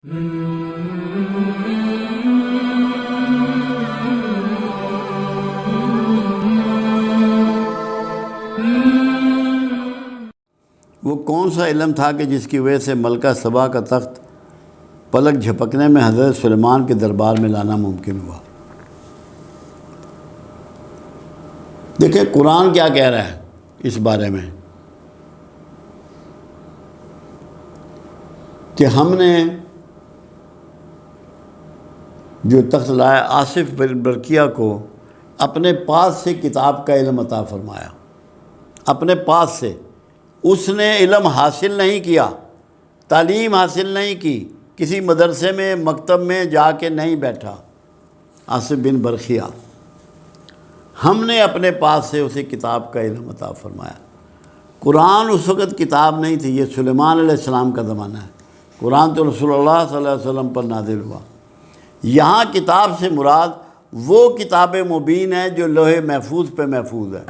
وہ کون سا علم تھا کہ جس کی وجہ سے ملکہ سبا کا تخت پلک جھپکنے میں حضرت سلیمان کے دربار میں لانا ممکن ہوا؟ دیکھیں قرآن کیا کہہ رہا ہے اس بارے میں کہ ہم نے جو تخت لایا آصف بن برقیہ کو اپنے پاس سے کتاب کا علم عطا فرمایا، اپنے پاس سے۔ اس نے علم حاصل نہیں کیا، تعلیم حاصل نہیں کی، کسی مدرسے میں مکتب میں جا کے نہیں بیٹھا۔ آصف بن برقیہ، ہم نے اپنے پاس سے اسے کتاب کا علم عطا فرمایا۔ قرآن اس وقت کتاب نہیں تھی، یہ سلیمان علیہ السلام کا زمانہ ہے۔ قرآن تو رسول اللہ صلی اللہ علیہ وسلم پر نازل ہوا۔ یہاں کتاب سے مراد وہ کتاب مبین ہے جو لوح محفوظ پہ محفوظ ہے،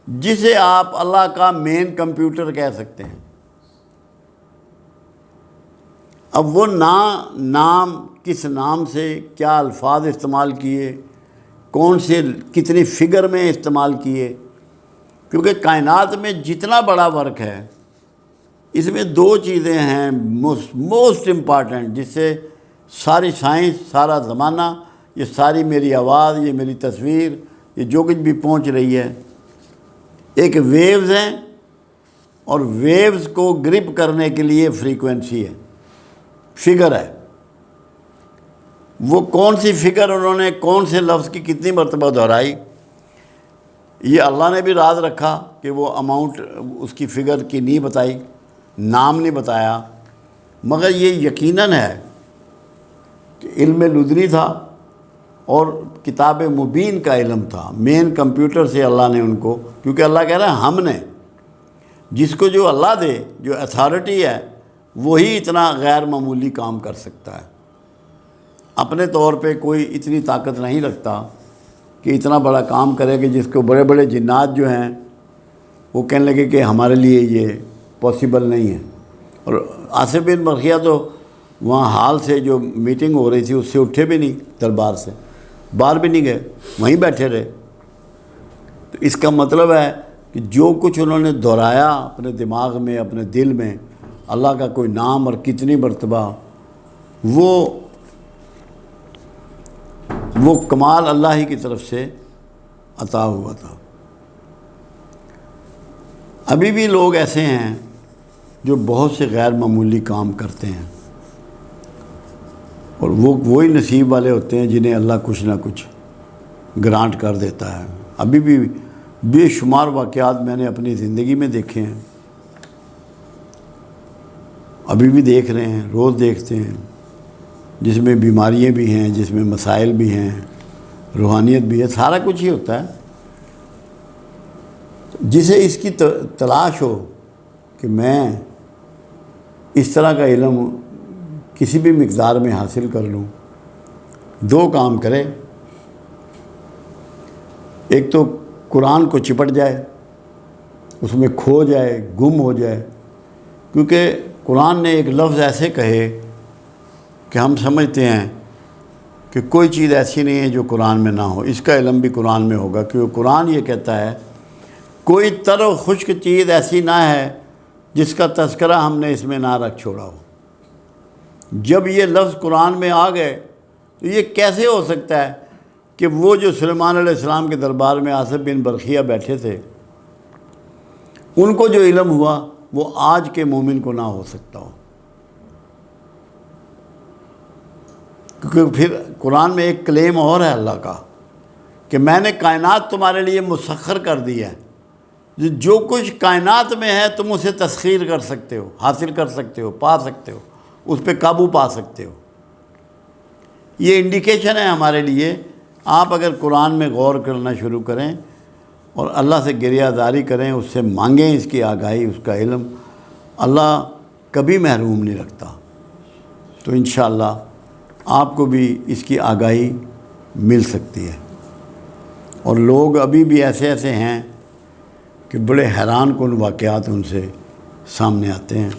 جسے آپ اللہ کا مین کمپیوٹر کہہ سکتے ہیں۔ اب وہ نام کس نام سے کیا الفاظ استعمال کیے، کون سے کتنی فگر میں استعمال کیے، کیونکہ کائنات میں جتنا بڑا ورک ہے اس میں دو چیزیں ہیں موسٹ امپارٹنٹ، جس سے ساری سائنس، سارا زمانہ، یہ ساری میری آواز، یہ میری تصویر، یہ جو کچھ بھی پہنچ رہی ہے، ایک ویوز ہیں اور ویوز کو گرپ کرنے کے لیے فریکوینسی ہے، فگر ہے۔ وہ کون سی فگر انہوں نے کون سے لفظ کی کتنی مرتبہ دہرائی، یہ اللہ نے بھی راز رکھا کہ وہ اماؤنٹ اس کی فگر کی نہیں بتائی، نام نہیں بتایا، مگر یہ یقیناً ہے کہ علم لدنی تھا اور کتاب مبین کا علم تھا، مین کمپیوٹر سے اللہ نے ان کو، کیونکہ اللہ کہہ رہا ہے ہم نے، جس کو جو اللہ دے، جو اتھارٹی ہے، وہی اتنا غیر معمولی کام کر سکتا ہے۔ اپنے طور پہ کوئی اتنی طاقت نہیں رکھتا کہ اتنا بڑا کام کرے کہ جس کو بڑے بڑے جنات جو ہیں وہ کہنے لگے کہ ہمارے لیے یہ پاسبل نہیں ہے۔ اور آصف بن برقیہ تو وہاں حال سے جو میٹنگ ہو رہی تھی اس سے اٹھے بھی نہیں، دربار سے باہر بھی نہیں گئے، وہیں بیٹھے رہے۔ تو اس کا مطلب ہے کہ جو کچھ انہوں نے دہرایا اپنے دماغ میں، اپنے دل میں، اللہ کا کوئی نام اور کتنی مرتبہ، وہ کمال اللہ ہی کی طرف سے عطا ہوا تھا۔ ابھی بھی لوگ ایسے ہیں جو بہت سے غیر معمولی کام کرتے ہیں، اور وہ وہی نصیب والے ہوتے ہیں جنہیں اللہ کچھ نہ کچھ گرانٹ کر دیتا ہے۔ ابھی بھی بے شمار واقعات میں نے اپنی زندگی میں دیکھے ہیں، ابھی بھی دیکھ رہے ہیں، روز دیکھتے ہیں، جس میں بیماریاں بھی ہیں، جس میں مسائل بھی ہیں، روحانیت بھی ہے، سارا کچھ ہی ہوتا ہے۔ جسے اس کی تلاش ہو کہ میں اس طرح کا علم کسی بھی مقدار میں حاصل کر لوں، دو کام کرے۔ ایک تو قرآن کو چپٹ جائے، اس میں کھو جائے، گم ہو جائے، کیونکہ قرآن نے ایک لفظ ایسے کہے کہ ہم سمجھتے ہیں کہ کوئی چیز ایسی نہیں ہے جو قرآن میں نہ ہو، اس کا علم بھی قرآن میں ہوگا، کیونکہ قرآن یہ کہتا ہے کوئی تر و خشک چیز ایسی نہ ہے جس کا تذکرہ ہم نے اس میں نہ رکھ چھوڑا ہو۔ جب یہ لفظ قرآن میں آ گئے تو یہ کیسے ہو سکتا ہے کہ وہ جو سلیمان علیہ السلام کے دربار میں آصف بن برقیہ بیٹھے تھے، ان کو جو علم ہوا وہ آج کے مومن کو نہ ہو سکتا ہو؟ کیونکہ پھر قرآن میں ایک کلیم اور ہے اللہ کا کہ میں نے کائنات تمہارے لیے مسخر کر دی ہے، جو کچھ کائنات میں ہے تم اسے تسخیر کر سکتے ہو، حاصل کر سکتے ہو، پا سکتے ہو، اس پہ قابو پا سکتے ہو۔ یہ انڈیکیشن ہے ہمارے لیے۔ آپ اگر قرآن میں غور کرنا شروع کریں اور اللہ سے گریہ زاری کریں، اس سے مانگیں اس کی آگاہی، اس کا علم، اللہ کبھی محروم نہیں رکھتا۔ تو انشاءاللہ آپ کو بھی اس کی آگاہی مل سکتی ہے۔ اور لوگ ابھی بھی ایسے ہیں کہ بڑے حیران کن واقعات ان سے سامنے آتے ہیں۔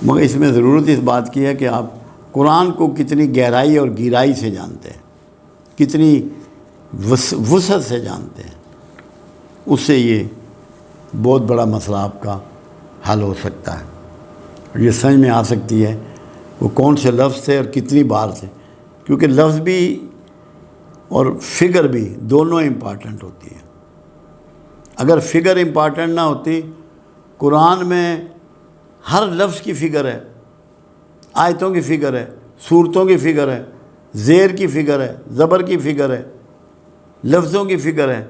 مگر اس میں ضرورت اس بات کی ہے کہ آپ قرآن کو کتنی گہرائی اور گہرائی سے جانتے ہیں، کتنی وسعت سے جانتے ہیں، اس سے یہ بہت بڑا مسئلہ آپ کا حل ہو سکتا ہے، یہ سمجھ میں آ سکتی ہے وہ کون سے لفظ تھے اور کتنی بار تھے، کیونکہ لفظ بھی اور فگر بھی دونوں امپارٹنٹ ہوتی ہے۔ اگر فگر امپارٹنٹ نہ ہوتی، قرآن میں ہر لفظ کی فگر ہے، آیتوں کی فگر ہے، صورتوں کی فگر ہے، زیر کی فگر ہے، زبر کی فگر ہے، لفظوں کی فگر ہے،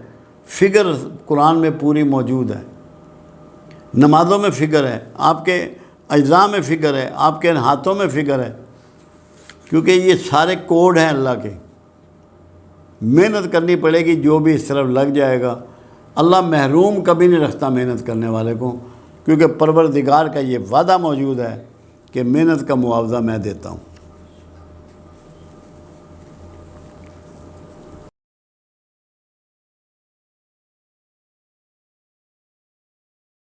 فگر قرآن میں پوری موجود ہے۔ نمازوں میں فگر ہے، آپ کے اجزاء میں فگر ہے، آپ کے ہاتھوں میں فگر ہے، کیونکہ یہ سارے کوڈ ہیں اللہ کے۔ محنت کرنی پڑے گی، جو بھی اس طرف لگ جائے گا۔ اللہ محروم کبھی نہیں رکھتا محنت کرنے والے کو، کیونکہ پروردگار کا یہ وعدہ موجود ہے کہ محنت کا معاوضہ میں دیتا ہوں۔